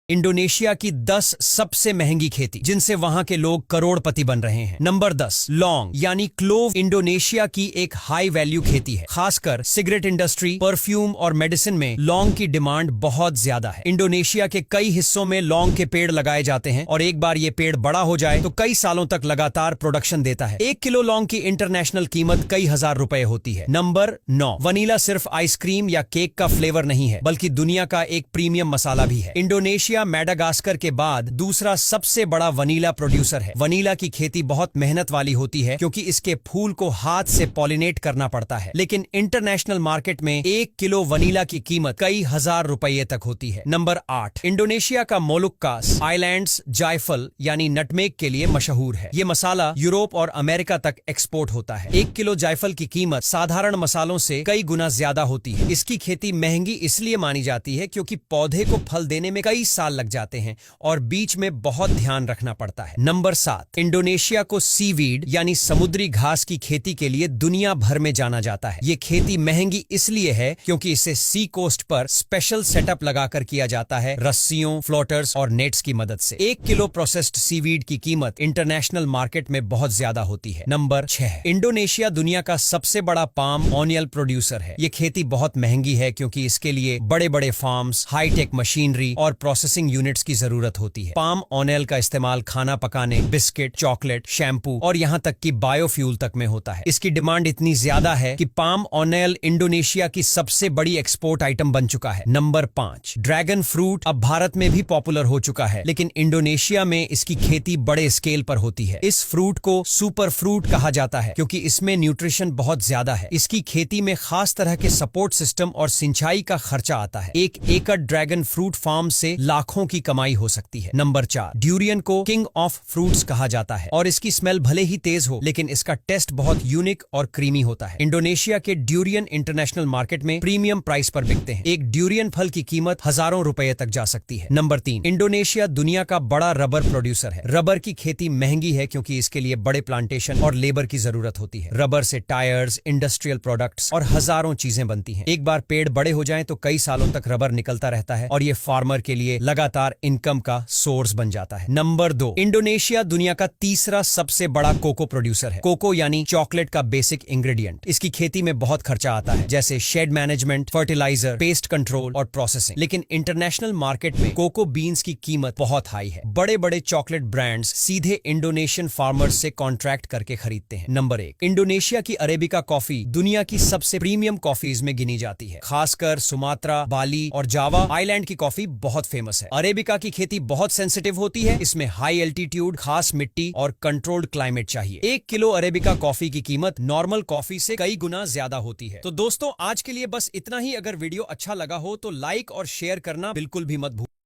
Indonesia की 10 सबसे महंगी खेती जिनसे वहां के लोग करोड़पति बन रहे हैं। नंबर 10, लौंग यानी क्लोव इंडोनेशिया की एक हाई वैल्यू खेती है। खासकर सिगरेट इंडस्ट्री, परफ्यूम और मेडिसिन में लौंग की डिमांड बहुत ज्यादा है। इंडोनेशिया के कई हिस्सों में लौंग के पेड़ लगाए जाते हैं और एक बार ये पेड़ बड़ा हो जाए तो कई सालों तक लगातार प्रोडक्शन देता है। 1 किलो लौंग की इंटरनेशनल कीमत कई हजार रुपए होती है। नंबर 9, वनीला सिर्फ आइसक्रीम या केक का फ्लेवर नहीं है बल्कि दुनिया का एक प्रीमियम मसाला भी है। इंडोनेशिया मैडागास्कर के बाद दूसरा सबसे बड़ा वनीला प्रोड्यूसर है। वनीला की खेती बहुत मेहनत वाली होती है क्योंकि इसके फूल को हाथ से पॉलिनेट करना पड़ता है, लेकिन इंटरनेशनल मार्केट में 1 किलो वनीला की कीमत कई हजार रुपये तक होती है। नंबर 8, इंडोनेशिया का मोलुक्कास आइलैंड्स जायफल यानी नटमेग के लिए मशहूर है। ये मसाला यूरोप और अमेरिका तक एक्सपोर्ट होता है। 1 किलो जायफल की कीमत साधारण मसालों से कई गुना ज्यादा होती है। इसकी खेती महंगी इसलिए मानी जाती है क्योंकि पौधे को फल देने में कई साल लग जाते हैं और बीच में बहुत ध्यान रखना पड़ता है। नंबर 7, इंडोनेशिया को सीवीड यानी समुद्री घास की खेती के लिए दुनिया भर में जाना जाता है। ये खेती महंगी इसलिए है क्योंकि इसे सी कोस्ट पर स्पेशल सेटअप लगाकर किया जाता है, रस्सियों, फ्लोटर्स और नेट्स की मदद से। 1 किलो प्रोसेस्ड सीवीड की कीमत इंटरनेशनल मार्केट में बहुत ज्यादा होती है। नंबर 6, इंडोनेशिया दुनिया का सबसे बड़ा पाम ऑयल प्रोड्यूसर है। ये खेती बहुत महंगी है क्योंकि इसके लिए बड़े बड़े फार्म्स, हाईटेक मशीनरी और प्रोसेसिंग यूनिट्स की जरूरत होती है। पाम ऑयल का इस्तेमाल खाना पकाने, बिस्किट, चॉकलेट, शैम्पू और यहाँ तक कि बायोफ्यूल तक में होता है। इसकी डिमांड इतनी ज्यादा है कि पाम ऑयल इंडोनेशिया की सबसे बड़ी एक्सपोर्ट आइटम बन चुका है। नंबर 5, ड्रैगन फ्रूट अब भारत में भी पॉपुलर हो चुका है, लेकिन इंडोनेशिया में इसकी खेती बड़े स्केल पर होती है। इस फ्रूट को सुपर फ्रूट कहा जाता है क्योंकि इसमें न्यूट्रिशन बहुत ज्यादा है। इसकी खेती में खास तरह के सपोर्ट सिस्टम और सिंचाई का खर्चा आता है। 1 एकड़ ड्रैगन फ्रूट फार्म से लाखों की कमाई हो सकती है। नंबर 4, ड्यूरियन को किंग ऑफ फ्रूट्स कहा जाता है और इसकी स्मेल भले ही तेज हो लेकिन इसका टेस्ट बहुत यूनिक और क्रीमी होता है। इंडोनेशिया के ड्यूरियन इंटरनेशनल मार्केट में प्रीमियम प्राइस पर बिकते हैं। एक ड्यूरियन फल की कीमत हजारों रुपए तक जा सकती है। नंबर 3, इंडोनेशिया दुनिया का बड़ा रबर प्रोड्यूसर है। रबर की खेती महंगी है क्योंकि इसके लिए बड़े प्लांटेशन और लेबर की जरूरत होती है। रबर से टायर्स, इंडस्ट्रियल प्रोडक्ट्स और हजारों चीजें बनती हैं। एक बार पेड़ बड़े हो जाएं तो कई सालों तक रबर निकलता रहता है और ये फार्मर के लिए लगातार इनकम का सोर्स बन जाता है। नंबर 2, इंडोनेशिया दुनिया का तीसरा सबसे बड़ा कोको प्रोड्यूसर है। कोको यानी चॉकलेट का बेसिक इंग्रेडिएंट। इसकी खेती में बहुत खर्चा आता है, जैसे shade management, fertiliser, pest control और प्रोसेसिंग। लेकिन इंटरनेशनल मार्केट में कोको बीन्स की कीमत बहुत हाई है। बड़े बड़े चॉकलेट ब्रांड्स सीधे इंडोनेशियन फार्मर्स से कॉन्ट्रैक्ट करके खरीदते हैं। नंबर 1, इंडोनेशिया की अरेबिका कॉफी दुनिया की सबसे प्रीमियम कॉफीज में गिनी जाती है। खासकर सुमात्रा, बाली और जावा आइलैंड की कॉफी बहुत फेमस है। अरेबिका की खेती बहुत सेंसिटिव होती है। इसमें हाई एल्टीट्यूड, खास मिट्टी और कंट्रोल्ड क्लाइमेट चाहिए। 1 किलो अरेबिका कॉफी की कीमत नॉर्मल कॉफी से कई गुना ज्यादा होती है। तो दोस्तों, आज के लिए बस इतना ही। अगर वीडियो अच्छा लगा हो तो लाइक और शेयर करना बिल्कुल भी मत भूलिए।